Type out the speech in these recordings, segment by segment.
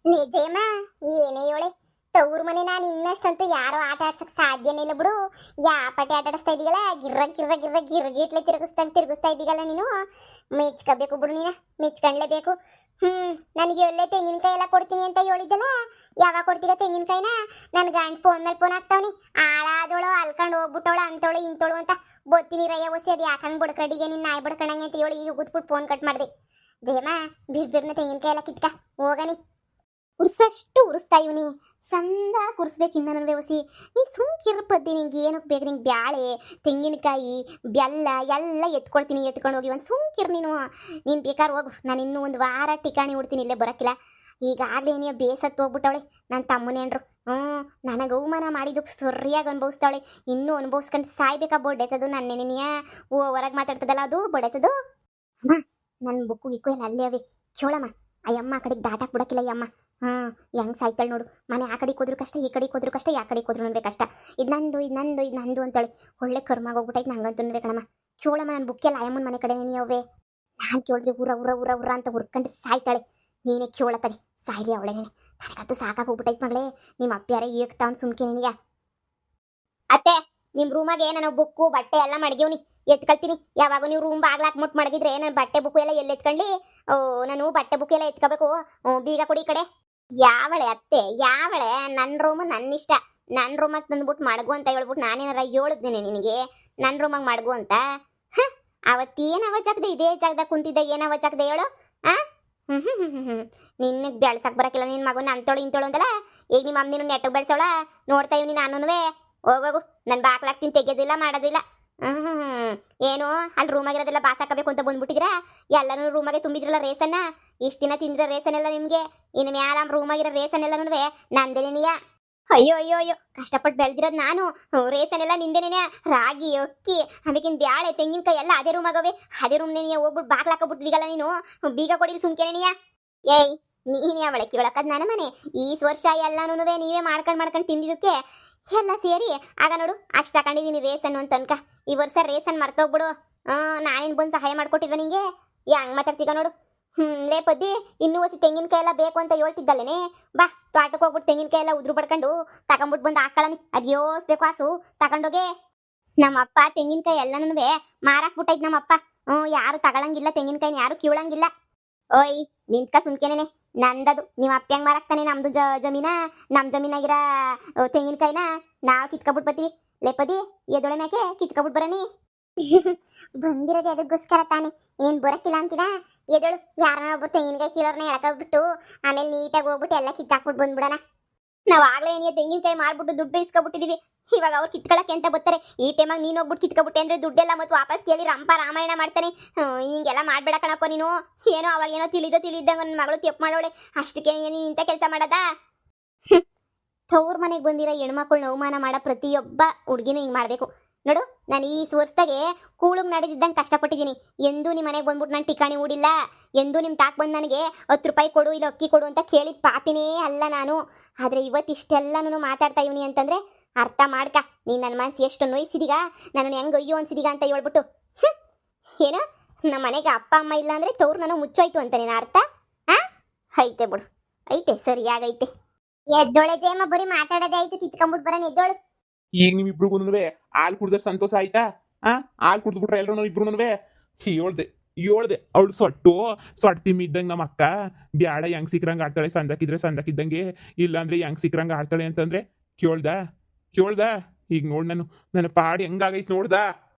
ನಿಜೇಮ ಏನೇ ಹೇಳೆ ತವ್ರ ಮನೆ ನಾನು ಇನ್ನಷ್ಟಂತೂ ಯಾರು ಆಟ ಆಡ್ಸಕ್ ಸಾಧ್ಯನೇ ಇಲ್ಲ ಬಿಡು. ಯಾ ಪಟೆ ಆಟ ಆಡಿಸ್ತಾ ಇದೀಯಲ್ಲ, ಗಿರ್ರ ಗಿರ್ರ ಗಿರ್ರ ಗಿರ್ಗಿಟ್ಲೆ ತಿರುಗಿಸ್ತಾ ಇದೀಗಲ್ಲ ನೀನು. ಮೆಚ್ಕೋಬೇಕು ಬಿಡು, ನೀನ ಮೆಚ್ಕೊಂಡ್ಲೇಬೇಕು. ನನಗೆ ಒಳ್ಳೆ ತೆಂಗಿನಕಾಯಿ ಎಲ್ಲ ಕೊಡ್ತೀನಿ ಅಂತ ಹೇಳಿದ್ದಲ್ಲ, ಯಾವಾಗ ಕೊಡ್ತೀಗ ತೆಂಗಿನಕಾಯಿನ? ನನ್ ಗಂಡ್ ಫೋನ್ ಮೇಲೆ ಫೋನ್ ಹಾಕ್ತಾವನಿ, ಆಳಾದೋಳು ಅಲ್ಕೊಂಡು ಹೋಗ್ಬಿಟ್ಟವಳು ಅಂತವಳು ಇಂತವಳು ಅಂತ. ಬತ್ತೀನಿ ರಯ್ಯ ಒಸಿ ಅದು ಯಾಕಂಗ್ ಬಡ್ಕಡಿಗೆ ನಿನ್ನ ನಾಯಿ ಬಡ್ಕಣಂಗೆ ಅಂತ ಹೇಳಿ ಈಗ ಗುದ್ಬಿಟ್ಟು ಫೋನ್ ಕಟ್ ಮಾಡಿದೆ. ಜಯಮ್ಮ ಬಿರ್ನ ತೆಂಗಿನಕಾಯಿ ಎಲ್ಲ ಕಿತ್ಕ ಹೋಗನಿ. ಉರ್ಸಷ್ಟು ಉರಿಸ್ತಾ ಇವನಿ, ಚಂದ ಕುರ್ಸ್ಬೇಕು ಇನ್ನೂ ವ್ಯವಸಿ. ನೀ ಸುಮ್ಕಿರ ಪದ್ದಿ, ನಿಂಗೆ ಏನಕ್ಕೆ ಬೇಕು? ನಿಂಗೆ ಬ್ಯಾಳೆ, ತೆಂಗಿನಕಾಯಿ, ಬೆಲ್ಲ ಎಲ್ಲ ಎತ್ಕೊಳ್ತೀನಿ, ಎತ್ಕೊಂಡು ಹೋಗಿ ಒಂದು ಸುಮ್ಕಿರ್ ನೀನು. ನೀನು ಬೇಕಾದ್ರೆ ಹೋಗು, ನಾನು ಇನ್ನೂ ಒಂದು ವಾರ ಟಿಕಾಣಿ ಉಡ್ತೀನಿ, ಇಲ್ಲೇ ಬರೋಕ್ಕಿಲ್ಲ. ಈಗಾಗಲೇ ನೀವು ಬೇಸತ್ತು ಹೋಗ್ಬಿಟ್ಟವಳೆ ನನ್ನ ತಮ್ಮನೇನ್ರು. ನನಗೆ ಅವಮಾನ ಮಾಡಿದ್ದಕ್ಕೆ ಸರಿಯಾಗಿ ಅನುಭವಿಸ್ತಾವಳೆ, ಇನ್ನೂ ಅನುಭವಿಸ್ಕೊಂಡು ಸಾಯ್ಬೇಕಾ? ಬೊಡೆತದು ನನ್ನ ನೆನೆಯ ಹೊರಗೆ ಮಾತಾಡ್ತದಲ್ಲ ಅದು ಬೊಡೆತದು. ಅಮ್ಮ ನನ್ನ ಬುಕ್ಕು ಗಿಕ್ಕು ಎಲ್ಲ ಅಲ್ಲೇ ಅವೆ, ಕೇಳಮ್ಮ. ಅಯ್ಯಮ್ಮ ಆ ಕಡೆಗೆ ದಾಟಾಕ್ ಬಿಡಕ್ಕಿಲ್ಲ ಅಯ್ಯಮ್ಮ. ಹೆಂಗ್ ಸಾಯ್ತಾಳೆ ನೋಡು. ಮನೆ ಆ ಕಡೆಗೆ ಹೋದ್ರು ಕಷ್ಟ, ಈ ಕಡೆಗೆ ಹೋದ್ರು ಕಷ್ಟ, ಯಾ ಕಡೆಗೆ ಹೋದ್ರು ಅಂದ್ರೆ ಕಷ್ಟ. ಇದು ನಂದು ಅಂತೇಳಿ ಒಳ್ಳೆ ಕರ್ಮಾಗ ಹೋಗ್ಬಿಟ್ಟೈತೆ ನಂಗಂತೂ ಕಣಮ್ಮ. ಕೇಳಮ್ಮ, ನನ್ನ ಬುಕ್ಕೆಲ್ಲ ಅಯ್ಯಮ್ಮನ ಮನೆ ಕಡೆ ನೀವೇ. ನಾನು ಕೇಳಿದ್ರೆ ಉರ ಉರ ಉರ ಉರ ಅಂತ ಹುರ್ಕೊಂಡು ಸಾಯ್ತಾಳೆ. ನೀನೇ ಕೇಳತ್ತಡಿ, ಸಾಯ್ಲಿ ಅವಳೇನೆ. ನನಗಂತೂ ಸಾಕಾಗಿ ಹೋಗ್ಬಿಟ್ಟೈತೆ ಮಗಳೇ. ನಿಮ್ಮ ಅಪ್ಪ್ಯಾರೇ ಈಗ ತಾನು ಸುಮ್ಕೆ ನೀನಿಯ. ಅತ್ತೆ, ನಿಮ್ಮ ರೂಮಾಗೆ ನಾನು ಬುಕ್ಕು ಬಟ್ಟೆ ಎಲ್ಲ ಮಡಗಿವ್ನಿ, ಎತ್ಕೊಳ್ತೀನಿ. ಯಾವಾಗ ನೀವು ರೂಮ್ ಬಾಗ್ಲಾಕ್ ಮುಟ್ಟು ಮಡಗಿದ್ರೆ ನಾನು ಬಟ್ಟೆ ಬುಕ್ಕು ಎಲ್ಲ ಎಲ್ಲಿ ಎತ್ಕೊಳ್ಳಿ? ನಾನು ಬಟ್ಟೆ ಬುಕ್ ಎಲ್ಲ ಎತ್ಕೋಬೇಕು. ಬೀಗ ಕೊಡಿ ಈ ಕಡೆ. ಯಾವಳೆ ಅತ್ತೆ, ಯಾವಳೆ? ನನ್ನ ರೂಮ್ ನನ್ನ ಇಷ್ಟ. ನನ್ನ ರೂಮಾಗ ತಂದ್ಬಿಟ್ಟು ಮಡಗು ಅಂತ ಹೇಳ್ಬಿಟ್ಟು ನಾನೇನಾರ ಹೇಳಿದ್ದೀನಿ ನಿನಗೆ ನನ್ನ ರೂಮಾಗ ಮಡಗು ಅಂತ? ಅವತ್ತೇನವ ಜಾಗದೆ, ಇದೇ ಜಾಗದಾಗ ಕುಂತಿದ್ದಾಗ ಏನವ ಜಾಗದೆ ಹೇಳು? ನಿನ್ನ ಬೆಳ್ಸಕ್ ಬರಕಿಲ್ಲ ನಿನ್ನ ಮಗನ ಅಂತೋಳು ಇಂತೋಳು ಅಂತಲ್ಲ. ಈಗ ನಿಮ್ಮ ಅಮ್ಮ ನೀನು ನೆಟ್ಟಗೆ ಬೆಳ್ಸೋಳ ನೋಡ್ತಾ ಇವ್ನಿ ನಾನುನುವೆ. ಹೋಗೋಗು, ನಾನು ಬಾಕ್ಲಾಕ್ತೀನಿ, ತೆಗೆಯೋದಿಲ್ಲ ಮಾಡೋದಿಲ್ಲ. ಏನು ಅಲ್ಲಿ ರೂಮಾಗಿರೋದೆಲ್ಲ ಬಾಸ್ ಹಾಕಬೇಕು ಅಂತ ಬಂದ್ಬಿಟ್ಟಿದ್ದೀರಾ? ಎಲ್ಲನೂ ರೂಮಾಗೆ ತುಂಬಿದ್ರಲ್ಲ ರೇಸನ್ನ. ಇಷ್ಟು ದಿನ ತಿಂದಿರೋ ರೇಸನ್ ಎಲ್ಲ ನಿಮಗೆ, ಇನ್ನು ಮ್ಯಾಲ ರೂಮಾಗಿರೋ ರೇಸನ್ ಎಲ್ಲನೂ ನಂದೇನೇನಿಯ. ಅಯ್ಯೋ ಅಯ್ಯೋ ಅಯ್ಯೋ, ಕಷ್ಟಪಟ್ಟು ಬೆಳೆದಿರೋದು ನಾನು. ರೇಸನ್ ಎಲ್ಲ ನಿಂದೇನೇನೆ. ರಾಗಿ, ಅಕ್ಕಿ, ಆಮೇಕಿನ ಬ್ಯಾಳೆ, ತೆಂಗಿನಕಾಯಿ ಎಲ್ಲ ಅದೇ ರೂಮಾಗವೆ. ಅದೇ ರೂಮ್ನೇನಿಯ ಹೋಗ್ಬಿಟ್ಟು ಬಾಕ್ಲಾಕೊಬಿಟ್ಟಿದ್ದೀಗಲ್ಲ ನೀನು. ಬೀಗ ಕೊಡಿಲಿ ಸುಮ್ಕೆನೇನಿಯ. ಏಯ್, ನೀನು ಯಾವಳೆ ಕೇಳಕ್ಕದ ನನ್ನ ಮನೆ? ಈ ವರ್ಷ ಎಲ್ಲನೂ ನೀವೇ ಮಾಡ್ಕೊಂಡು ತಿಂದಿದ್ದಕ್ಕೆ ಎಲ್ಲ ಸೇರಿ ಆಗ ನೋಡು ಅಷ್ಟು ತಗೊಂಡಿದ್ದೀನಿ ರೇಸನ್ನು ಅಂತ ಅನ್ಕ. ಈ ವರ್ಷ ರೇಸನ್ ಮರ್ತೋಗ್ಬಿಡು. ನಾನೇನು ಬಂದು ಸಹಾಯ ಮಾಡ್ಕೊಟ್ಟಿಲ್ವ ನಿಂಗೆ? ಹೆಂಗ್ ಮಾತಾಡ್ತೀಗ ನೋಡು. ಲೇ ಪದ್ದಿ, ಇನ್ನೂ ಹೊಸಿ ತೆಂಗಿನಕಾಯಿ ಎಲ್ಲ ಬೇಕು ಅಂತ ಹೇಳ್ತಿದ್ದಲ್ಲೇನೆ. ಬಾ, ತೋಟಕ್ಕೆ ಹೋಗ್ಬಿಟ್ಟು ತೆಂಗಿನಕಾಯಿ ಎಲ್ಲ ಉದ್ರು ಪಡ್ಕೊಂಡು ತಗೊಂಬಿಟ್ಟು ಬಂದು ಹಾಕೊಳ್ಳಿ. ಅದು ಯೋಸ್ಬೇಕು ಆಸು ತಗೊಂಡೋಗೆ. ನಮ್ಮಪ್ಪ ತೆಂಗಿನಕಾಯಿ ಎಲ್ಲನೂ ಮಾರಾಕ್ಬಿಟ್ಟೈತೆ ನಮ್ಮಪ್ಪ. ಯಾರು ತಗೊಳಂಗಿಲ್ಲ ತೆಂಗಿನಕಾಯಿನ, ಯಾರು ಕೀಳಂಗಿಲ್ಲ. ಓಯ್ ನಿಂತ್ಕ ಸುಮ್ಕೆನೇನೆ, ನಂದದು. ನಿಮ್ಮ ಅಪ್ಪ ಹೆಂಗೆ ಮಾರಾಕ್ತಾನೆ? ನಮ್ದು ಜಮೀನ, ನಮ್ಮ ಜಮೀನಾಗಿರ ತೆಂಗಿನಕಾಯಿನ ನಾವು ಕಿತ್ಕೊಬಿಟ್ಟು ಬರ್ತೀವಿ. ಲೇಪದಿ ಎದೊಳೆ ಮ್ಯಾಕೆ ಕಿತ್ಕೊಬಿಟ್ಟು ಬರನಿ. ಬಂದಿರೋದು ಅದಕ್ಕೋಸ್ಕರ ತಾನೆ, ಏನು ಬರಕ್ಕಿಲ್ಲ ಅಂತೀನ? ಎದಳು ಯಾರನ್ನ ಒಬ್ಬರು ತೆಂಗಿನಕಾಯಿ ಕೀಳೋರ್ನ ಎಳ್ಕೊಬಿಟ್ಟು ಆಮೇಲೆ ನೀಟಾಗಿ ಹೋಗ್ಬಿಟ್ಟು ಎಲ್ಲ ಕಿತ್ತಾಕ್ಬಿಟ್ಟು ಬಂದ್ಬಿಡೋಣ. ನಾವು ಆಗಲೇ ಏನಿಯ ತೆಂಗಿನಕಾಯಿ ಮಾರ್ಬಿಟ್ಟು ದುಡ್ಡು ಇಸ್ಕೊಬಿಟ್ಟಿದೀವಿ. ಇವಾಗ ಅವ್ರು ಕಿತ್ಕೊಳಕ್ಕೆ ಅಂತ ಬರ್ತಾರೆ. ಈ ಟೈಮಾಗ ನೀನು ಹೋಗ್ಬಿಟ್ಟು ಕಿತ್ಕೊಬಿಟ್ಟೆ ಅಂದ್ರೆ ದುಡ್ಡೆಲ್ಲ ಮತ್ತು ವಾಪಸ್ ಕೇಳಿ ರಂಪ ರಾಮಾಯಣ ಮಾಡ್ತಾನೆ. ಹಿಂಗೆಲ್ಲ ಮಾಡ್ಬೇಡ ಕಣಕ್ಕೋ ನೀನು. ಏನೋ ಅವಾಗ ಏನೋ ತಿಳಿದಂಗ ನನ್ನ ಮಗಳು ತೆಪ್ಪು ಮಾಡೋಳೆ. ಅಷ್ಟಕ್ಕೆ ನೀನು ಇಂಥ ಕೆಲಸ ಮಾಡೋದಾ? ತವ್ರ ಮನೆಗೆ ಬಂದಿರೋ ಹೆಣ್ಮಕ್ಳನ್ನ ಅವಮಾನ ಮಾಡೋ ಪ್ರತಿಯೊಬ್ಬ ಹುಡುಗಿನೂ ಹಿಂಗೆ ಮಾಡಬೇಕು ನೋಡು. ನಾನು ಈ ವರ್ಷದಾಗೆ ಕೂಳಿಗೆ ನಡೆದಿದ್ದಂಗೆ ಕಷ್ಟಪಟ್ಟಿದ್ದೀನಿ. ಎಂದೂ ನಿಮ್ಮ ಮನೆಗೆ ಬಂದ್ಬಿಟ್ಟು ನಾನು ಟಿಕಾಣಿ ಹೂಡಿಲ್ಲ. ಎಂದೂ ನಿಮ್ಮ ತಾಕ ಬಂದು ನನಗೆ 10 ರೂಪಾಯಿ ಕೊಡು, ಇಲ್ಲ ಅಕ್ಕಿ ಕೊಡು ಅಂತ ಕೇಳಿದ ಪಾಪಿನೇ ಅಲ್ಲ ನಾನು. ಆದರೆ ಇವತ್ತಿಷ್ಟೆಲ್ಲನೂ ಮಾತಾಡ್ತಾ ಇವನಿ ಅಂತಂದರೆ ಅರ್ಥ ಮಾಡ್ಕ. ನೀನು ನನ್ನ ಮನಸ್ಸು ಎಷ್ಟು ನೋಯಿಸಿದೀಗ, ನನ್ನನ್ನು ಹೆಂಗೆ ಅಯ್ಯೋ ಅನ್ಸಿದೀಗ ಅಂತ ಹೇಳ್ಬಿಟ್ಟು. ಏನು ನಮ್ಮ ಮನೆಗೆ ಅಪ್ಪ ಅಮ್ಮ ಇಲ್ಲ ಅಂದರೆ ತವ್ರು ನನಗೆ ಮುಚ್ಚೋಯ್ತು ಅಂತ ನೀನು ಅರ್ಥ? ಐತೆ ಬಿಡು, ಐತೆ, ಸರಿಯಾಗೈತೆ. ಎದ್ದೊಳೆ ಜಯಮ್ಮ, ಬರೀ ಮಾತಾಡೋದೇ ಆಯ್ತು, ಕಿತ್ಕೊಂಡ್ಬಿಟ್ಟು ಬರೋಣ ಎದ್ದೋಳು. ಈಗ ನಿಮ್ಮಿಬ್ರಿಗೂ ಹಾಲು ಕುಡಿದ್ರೆ ಸಂತೋಷ ಆಯ್ತಾ? ಹಾಲು ಕುಡಿದ್ಬಿಟ್ರೆ ಎಲ್ಲರೂ ಇಬ್ರು ಹೇಳ್ದೆ ಅವಳು ಸೊಟ್ಟಿಮಿ ಇದ್ದಂಗೆ ನಮ್ಮ ಅಕ್ಕ. ಬ್ಯಾಡ ಹೆಂಗ್ ಸಿಕ್ರಂಗೆ ಆಡ್ತಾಳೆ, ಸಂದಕ್ಕಿದ್ರೆ ಸಂದಕ್ಕಿದ್ದಂಗೆ, ಇಲ್ಲಾಂದ್ರೆ ಹೆಂಗ್ ಸಿಕ್ರಂಗೆ ಆಡ್ತಾಳೆ ಅಂತಂದ್ರೆ ಕೇಳ್ದ. ಈಗ ನೋಡ್ ನನ್ನ ಪಾಡಿ ಹೆಂಗಾಗೈತೆ ನೋಡ್ದ.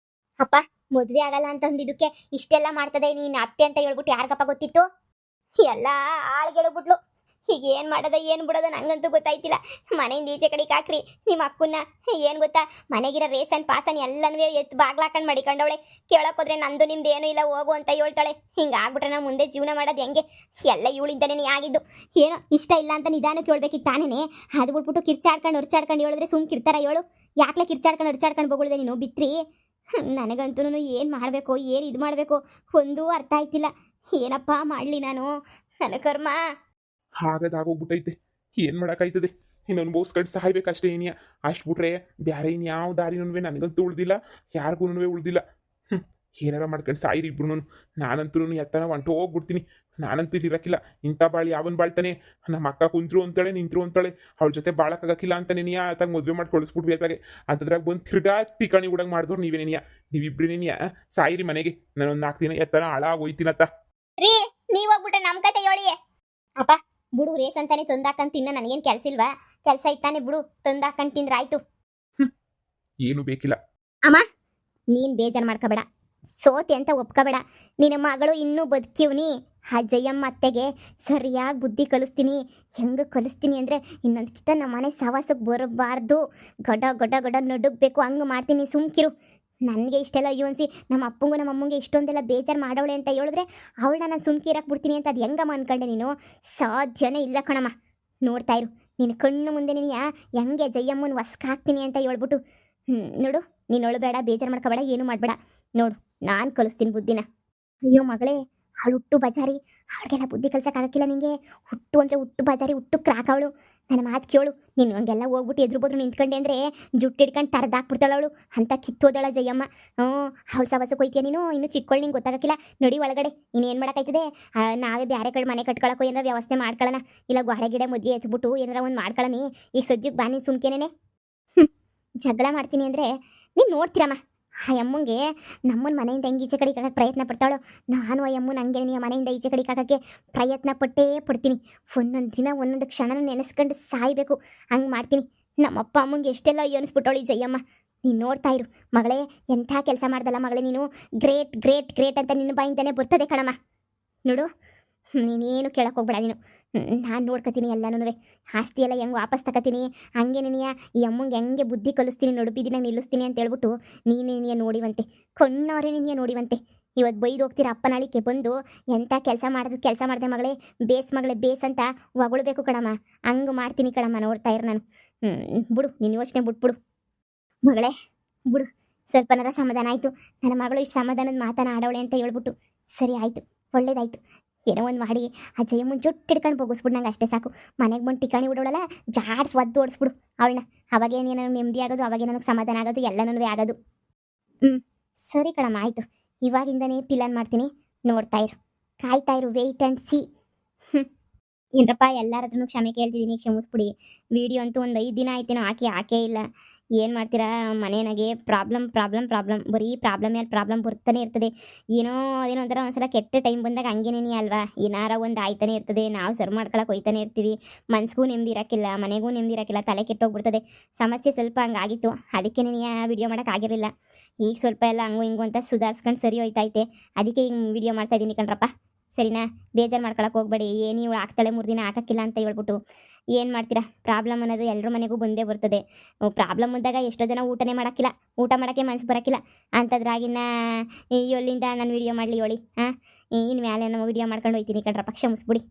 ಅಪ್ಪ, ಮದ್ವೆ ಆಗಲ್ಲ ಅಂತಂದಿದ್ದಕ್ಕೆ ಇಷ್ಟೆಲ್ಲ ಮಾಡ್ತದೆ ನೀನು ಅತ್ತೆ ಅಂತ ಹೇಳ್ಬಿಟ್ಟು ಯಾರಿಗಪ್ಪ ಗೊತ್ತಿತ್ತು? ಎಲ್ಲ ಆಳ್ಗೆಳ್ಬಿಟ್ಲು. ಈಗ ಏನು ಮಾಡೋದ ಏನು ಬಿಡೋದ ನಂಗಂತೂ ಗೊತ್ತಾಯ್ತಿಲ್ಲ. ಮನೆಯಿಂದ ಈಚೆ ಕಡೆಗೆ ಹಾಕ್ರಿ ನಿಮ್ಮ ಅಕ್ಕನ್ನ. ಏನು ಗೊತ್ತಾ, ಮನೆಗಿರೋ ರೇಸನ್ ಪಾಸನ್ ಎಲ್ಲನೂ ಎತ್ತು ಬಾಗ್ಲಾಕೊಂಡು ಮಡಿಕೊಂಡವಳೆ. ಕೇಳೋಕೋದ್ರೆ ನಂದು ನಿಮ್ದು ಏನೂ ಇಲ್ಲ ಹೋಗು ಅಂತ ಹೇಳ್ತಾಳೆ. ಹಿಂಗೆ ಆಗ್ಬಿಟ್ರೆ ನಾವು ಮುಂದೆ ಜೀವನ ಮಾಡೋದು ಹೆಂಗೆ? ಎಲ್ಲ ಇವಳಿಂದನೇ ಆಗಿದ್ದು. ಏನೋ ಇಷ್ಟ ಇಲ್ಲ ಅಂತ ನಿಧಾನ ಕೇಳ್ಬೇಕಿತ್ತು ತಾನೇ. ಅದು ಬಿಟ್ಬಿಟ್ಟು ಕಿರ್ಚಾಡ್ಕೊಂಡು ಹೇಳಿದ್ರೆ ಸುಮ್ಕಿರ್ತಾರ ಹೇಳು? ಯಾಕ್ಲೆ ಕಿರ್ಚಾಡ್ಕೊಂಡು ಬೊಗಳ್ದೆ ನೀನು ಬಿತ್ರಿ? ನನಗಂತೂ ಏನು ಮಾಡಬೇಕು, ಏನು ಇದು ಮಾಡಬೇಕು ಒಂದೂ ಅರ್ಥ ಆಯ್ತಿಲ್ಲ. ಏನಪ್ಪ ಮಾಡಲಿ ನಾನು? ನನ್ನ ಕರ್ಮ ಹಾಗಾಗೋಗ್ಬಿಟ್ಟೈತೆ. ಏನು ಮಾಡೋಕ್ಕಾಯ್ತದೆ? ಇನ್ನು ಅನುಭವಿಸ್ಕೊಂಡು ಸಾಯ್ಬೇಕಷ್ಟೇ ಏನಿಯ. ಅಷ್ಟು ಬಿಟ್ರೆ ಬೇರೆ ಇನ್ಯಾವ ದಾರಿನೂ ನನಗಂತೂ ಉಳ್ದಿಲ್ಲ, ಯಾರಿಗೂ ಉಳ್ದಿಲ್ಲ. ಏನಾರ ಮಾಡ್ಕೊಂಡು ಸಾಯಿರಿ ಇಬ್ರು. ನಾನಂತೂ ಎತ್ತನ ಹೊಂಟು ಹೋಗ್ಬಿಡ್ತೀನಿ. ನಾನಂತೂ ಇಲ್ಲಿರಕ್ಕಿಲ್ಲ. ಇಂಥ ಬಾಳಿ ಯಾವನ್ ಬಾಳ್ತಾನೆ. ನಮ್ಮ ಅಕ್ಕ ಕುಂತ್ರು ಅಂತಾಳೆ, ನಿಂತ್ರು ಅಂತಾಳೆ, ಅವಳ ಜೊತೆ ಬಾಳಕ್ಕಾಗಕ್ಕಿಲ್ಲ ಅಂತ ನೀನಿಯ ಆತಾಗ ಮದುವೆ ಮಾಡಿ ಕಳಿಸ್ಬಿಟ್ವಿ ಆತಾಗೆ. ಅಂತದ್ರಾಗ ಬಂದು ತಿರ್ಗಾ ಪಿಕಾಣಿ ಉಡಂಗ್ ಮಾಡಿದವ್ರು ನೀವೇ ನೀನಿಯ. ನೀವಿಬ್ರು ನೀನಿಯ ಸಾಯಿರಿ ಮನೆಗೆ. ನಾನೊಂದು 4 ದಿನ ಎತ್ತನ ಹಾಳಾಗಿ ಹೋಯ್ತೀನತ್ತ. ರೀ ನೀವ್ ಹೋಗ್ಬಿಟ್ರೆ ನಮ್ ಕತೆ ಹೇಳಿಯೇ ಅಪ್ಪ. ಬಿಡು ರೇಸ್ ಅಂತಾನೆ ತಂದಾಕಂತ ತಿನ್ನ, ನನಗೇನ್ ಕೆಲ್ಸ ಇಲ್ವಾ? ಕೆಲ್ಸ ಇತ್ತಾನೆ ಬಿಡು, ತಂದಾಕಂತ ತಿಂದ್ರಾಯ್ತು. ಏನು ಬೇಕಿಲ್ಲ. ನೀನ್ ಬೇಜಾರ್ ಮಾಡ್ಕೋಬೇಡ, ಸೋತೆ ಅಂತ ಒಪ್ಕೋಬೇಡ. ನಿನ್ನ ಮಗಳು ಇನ್ನೂ ಬದುಕಿವ್ನಿ. ಆ ಜಯಮ್ಮ ಅತ್ತೆಗೆ ಸರಿಯಾಗಿ ಬುದ್ಧಿ ಕಲಿಸ್ತೀನಿ. ಹೆಂಗೆ ಕಲಿಸ್ತೀನಿ ಅಂದರೆ ಇನ್ನೊಂದ್ಕಿತ ನಮ್ಮ ಮನೆ ಸವಾಸಕ್ಕೆ ಬರಬಾರ್ದು. ಗಡ ಗಡ ಗಡ ನಡುಗಬೇಕು, ಹಂಗೆ ಮಾಡ್ತೀನಿ. ಸುಮ್ಕಿರು. ನನಗೆ ಇಷ್ಟೆಲ್ಲ ಅಯ್ಯೋ ಅನ್ಸಿ ನಮ್ಮ ಅಪ್ಪಂಗೂ ನಮ್ಮ ಅಮ್ಮಂಗೆ ಇಷ್ಟೊಂದೆಲ್ಲ ಬೇಜಾರು ಮಾಡೋಳೆ ಅಂತ ಹೇಳಿದ್ರೆ ಅವಳನ್ನ ನಾನು ಸುಮ್ಕಿರಕ್ಕೆ ಬಿಡ್ತೀನಿ ಅಂತ ಅದು ಹೆಂಗಮ್ಮ ಅನ್ಕೊಂಡೆ ನೀನು? ಸಾಧ್ಯನೇ ಇಲ್ಲ ಕಣಮ್ಮ. ನೋಡ್ತಾ ಇರು, ನಿನ್ನ ಕಣ್ಣು ಮುಂದೆ ನೀನು ಹೆಂಗೆ ಜಯಮ್ಮನ ಹೊಸ್ಕಾಕ್ತೀನಿ ಅಂತ ಹೇಳ್ಬಿಟ್ಟು. ನೋಡು, ನೀನು ಅಳಬೇಡ, ಬೇಜಾರು ಮಾಡ್ಕೋಬೇಡ, ಏನು ಮಾಡಬೇಡ. ನೋಡು, ನಾನು ಕಲಿಸ್ತೀನಿ ಬುದ್ಧಿನ. ಅಯ್ಯೋ ಮಗಳೇ, ಅವಳು ಹುಟ್ಟು ಬಜಾರಿ, ಅವಳಿಗೆಲ್ಲ ಬುದ್ಧಿ ಕಲ್ಸಕ್ಕಾಗಕ್ಕಿಲ್ಲ ನಿಂಗೆ. ಹುಟ್ಟು ಅಂದರೆ ಹುಟ್ಟು ಬಜಾರಿ, ಹುಟ್ಟು ಕ್ರಾಕ್ ಅವಳು. ನನ್ನ ಮಾತು ಕೇಳು. ನೀನು ಹಂಗೆಲ್ಲ ಹೋಗ್ಬಿಟ್ಟು ಎದುರು ಬೋದ್ರು ನಿಂತ್ಕೊಂಡೆ ಅಂದರೆ ಜುಟ್ಟು ಹಿಡ್ಕೊಂಡು ತರದಾಕ್ಬಿಡ್ತಾಳೆ ಅವಳು. ಅಂತ ಕಿತ್ತೋದಳ ಜಯಮ್ಮ. ಅವಳು ಸವಸಕ್ಕೆ ಹೋಯ್ತೀಯ ನೀನು? ಇನ್ನೂ ಚಿಕ್ಕವಳು, ನಿಂಗೆ ಗೊತ್ತಾಗಕ್ಕಿಲ್ಲ. ನಡಿ ಒಳಗಡೆ. ಇನ್ನೇನು ಮಾಡೋಕ್ಕಾಯ್ತದೆ? ನಾವೇ ಬೇರೆ ಕಡೆ ಮನೆ ಕಟ್ಕೊಳಕ್ಕೋ ಏನಾರ ವ್ಯವಸ್ಥೆ ಮಾಡ್ಕೊಳ್ಳೋಣ. ಇಲ್ಲ ಗೋಡೆ ಗಿಡ ಮುದ್ದೆ ಎತ್ಬಿಟ್ಟು ಏನಾರ ಒಂದು ಮಾಡ್ಕೊಳ್ಳೋಣ. ಈಗ ಸದ್ಯಕ್ಕೆ ಬಾ, ನೀನು ಸುಮ್ಕೇನೇನೆ. ಜಗಳ ಮಾಡ್ತೀನಿ ಅಂದರೆ ನೀನು ನೋಡ್ತೀರಮ್ಮ. ಆ ಅಮ್ಮಂಗೆ ನಮ್ಮನ ಮನೆಯಿಂದ ಹೆಂಗೆ ಈಚೆ ಕಡೆಗೆ ಹಾಕಕ್ಕೆ ಪ್ರಯತ್ನ ಪಡ್ತಾಳೋ, ನಾನು ಆ ಅಮ್ಮನ ಹಂಗೆ ನೀ ಮನೆಯಿಂದ ಈಚೆ ಕಡೆಗೆ ಹಾಕೋಕ್ಕೆ ಪ್ರಯತ್ನ ಪಟ್ಟೇ ಪಡ್ತೀನಿ. ಒಂದೊಂದು ದಿನ ಒಂದೊಂದು ಕ್ಷಣನ ನೆನೆಸ್ಕೊಂಡು ಸಾಯಬೇಕು, ಹಂಗೆ ಮಾಡ್ತೀನಿ. ನಮ್ಮಪ್ಪ ಅಮ್ಮಂಗೆ ಎಷ್ಟೆಲ್ಲ ಅನಿಸ್ಬಿಟ್ಟವಳು ಈ ಜಯಮ್ಮ. ನೀನು ನೋಡ್ತಾ ಇರು ಮಗಳೇ, ಎಂಥ ಕೆಲಸ ಮಾಡ್ದಲ್ಲ ಮಗಳೇ ನೀನು. ಗ್ರೇಟ್ ಗ್ರೇಟ್ ಗ್ರೇಟ್ ಅಂತ ನಿನ್ನ ಬಾಯಿಂದನೇ ಬರ್ತದೆ ಕಣಮ್ಮ. ನೋಡು, ನೀನೇನು ಕೇಳಕ್ಕೆ ಹೋಗ್ಬೇಡ ನೀನು. ನಾನು ನೋಡ್ಕೊತೀನಿ ಎಲ್ಲನೂ. ಆಸ್ತಿ ಎಲ್ಲ ಹೆಂಗೆ ವಾಪಸ್ ತಗೋತೀನಿ, ಹಂಗೆ ನೀನಿಯ ಈ ಅಮ್ಮಂಗೆ ಹೆಂಗೆ ಬುದ್ಧಿ ಕಲಿಸ್ತೀನಿ, ನಡುಬಿದಿನಾಗ ನಿಲ್ಲಿಸ್ತೀನಿ ಅಂತ ಹೇಳ್ಬಿಟ್ಟು ನೀನೇನಿಯ ನೋಡಿವಂತೆ. ಕಣ್ಣವರೇ ನೀನಿಯ ನೋಡಿವಂತೆ. ಇವತ್ತು ಬೈದು ಹೋಗ್ತೀರ ಅಪ್ಪನಾಳಿಕೆ ಬಂದು, ಎಂಥ ಕೆಲಸ ಮಾಡಿದೆ ಮಗಳೇ, ಮಗಳೇ ಬೇಸ್ ಅಂತ ಹೊಗಳ್ಬೇಕು ಕಣಮ್ಮ. ಹಂಗೆ ಮಾಡ್ತೀನಿ ಕಣಮ್ಮ, ನೋಡ್ತಾ ಇರು ನಾನು. ಬಿಡು, ನೀನು ಯೋಚನೆ ಬಿಟ್ಬಿಡು ಮಗಳೇ, ಬಿಡು. ಸ್ವಲ್ಪನಾರ ಸಮಾಧಾನ ಆಯಿತು. ನನ್ನ ಮಗಳು ಇಷ್ಟು ಸಮಾಧಾನದ ಮಾತನ್ನ ಆಡವಳೆ ಅಂತ ಹೇಳ್ಬಿಟ್ಟು. ಸರಿ ಆಯಿತು, ಒಳ್ಳೇದಾಯ್ತು. ಏನೋ ಒಂದು ಮಾಡಿ ಆ ಜಯಮ್ಮನ ಜುಟ್ಟು ಹಿಡ್ಕೊಂಡು ಬೋಗಿಸ್ಬಿಡು, ನಂಗೆ ಅಷ್ಟೇ ಸಾಕು. ಮನೆಗೆ ಬಂದು ಟಿಕಾಣಿ ಬಿಡೋಳಲ್ಲ, ಜಾಡ್ಸ್ ಒದ್ದು ಓಡಿಸ್ಬಿಡು ಅವಳನ್ನ. ಅವಾಗೇನು ನನಗೆ ನೆಮ್ಮದಿ ಆಗೋದು, ಅವಾಗೇ ನನಗೆ ಸಮಾಧಾನ ಆಗೋದು, ಎಲ್ಲನೂ ಆಗೋದು. ಸರಿ ಕಣಮ್ಮ, ಆಯಿತು. ಇವಾಗಿಂದನೇ ಪ್ಲಾನ್ ಮಾಡ್ತೀನಿ, ನೋಡ್ತಾ ಇರು, ಕಾಯ್ತಾ ಇರು, ವೆಯ್ಟ್ ಆ್ಯಂಡ್ ಸಿ. ಏನರಪ್ಪ, ಎಲ್ಲರತ್ರನೂ ಕ್ಷಮೆ ಕೇಳ್ತಿದ್ದೀನಿ, ಕ್ಷಮಿಸ್ಬಿಡಿ. ವಿಡಿಯೋ ಅಂತೂ ಒಂದು 5 ದಿನ ಆಯ್ತೇನೋ ಹಾಕೇ ಇಲ್ಲ. ಏನು ಮಾಡ್ತೀರಾ, ಮನೆಯಾಗೆ ಪ್ರಾಬ್ಲಮ್ ಬರೀ ಪ್ರಾಬ್ಲಮ್ ಮೇಲೆ ಪ್ರಾಬ್ಲಮ್ ಬರ್ತಾನೆ ಇರ್ತದೆ. ಏನೋ ಅದೇನೋ ಒಂಥರ ಒಂದ್ಸಲ ಕೆಟ್ಟ ಟೈಮ್ ಬಂದಾಗ ಹಂಗೇನೇ ಅಲ್ವಾ, ಏನಾರ ಒಂದು ಆಯ್ತಾನೆ ಇರ್ತದೆ. ನಾವು ಸರ್ ಮಾಡ್ಕೊಳಕ್ಕೆ ಹೋಯ್ತಾನೆ ಇರ್ತೀವಿ. ಮನ್ಸಿಗೂ ನೆಮ್ಮದಿ ಇರೋಕ್ಕಿಲ್ಲ, ಮನೆಗೂ ನೆಮ್ಮದಿ ಇರೋಕ್ಕಿಲ್ಲ, ತಲೆ ಕೆಟ್ಟೋಗ್ಬಿಡ್ತದೆ. ಸಮಸ್ಯೆ ಸ್ವಲ್ಪ ಹಂಗಾಗಿತ್ತು, ಅದಕ್ಕೆ ನೀನು ವಿಡಿಯೋ ಮಾಡೋಕ್ಕಾಗಿರಲಿಲ್ಲ. ಈಗ ಸ್ವಲ್ಪ ಎಲ್ಲ ಹಂಗು ಹಿಂಗು ಅಂತ ಸುಧಾರಿಸ್ಕೊಂಡು ಸರಿ ಹೋಯ್ತೈತೆ. ಅದಕ್ಕೆ ಈಗ ವಿಡಿಯೋ ಮಾಡ್ತಾಯಿದ್ದೀನಿ ಕಣ್ರಪ್ಪ. ಸರಿನಾ? ಬೇಜಾರು ಮಾಡ್ಕೊಳಕ್ಕೆ ಹೋಗ್ಬೇಡಿ. ಏನು ಇವಳು ಆಗ್ತಾಳೆ 3 ದಿನ ಹಾಕೋಕ್ಕಿಲ್ಲ ಅಂತ ಹೇಳ್ಬಿಟ್ಟು. ಏನು ಮಾಡ್ತೀರಾ, ಪ್ರಾಬ್ಲಮ್ ಅನ್ನೋದು ಎಲ್ಲರ ಮನೆಗೂ ಬಂದೇ ಬರ್ತದೆ. ಪ್ರಾಬ್ಲಮ್ ಬಂದಾಗ ಎಷ್ಟೋ ಜನ ಊಟನೇ ಮಾಡೋಕ್ಕಿಲ್ಲ, ಊಟ ಮಾಡೋಕ್ಕೆ ಮನಸ್ಸು ಬರೋಕ್ಕಿಲ್ಲ. ಅಂಥದ್ರಾಗಿನ ಎಲ್ಲಿಂದ ನಾನು ವಿಡಿಯೋ ಮಾಡಲಿ ಹೇಳಿ? ಇನ್ನು ಮೇಲೆ ನಾನು ವಿಡಿಯೋ ಮಾಡ್ಕೊಂಡು ಹೋಗ್ತೀನಿ ಕಣ್ರಪ್ಪ, ಕ್ಷಮಿಸ್ಬಿಡಿ.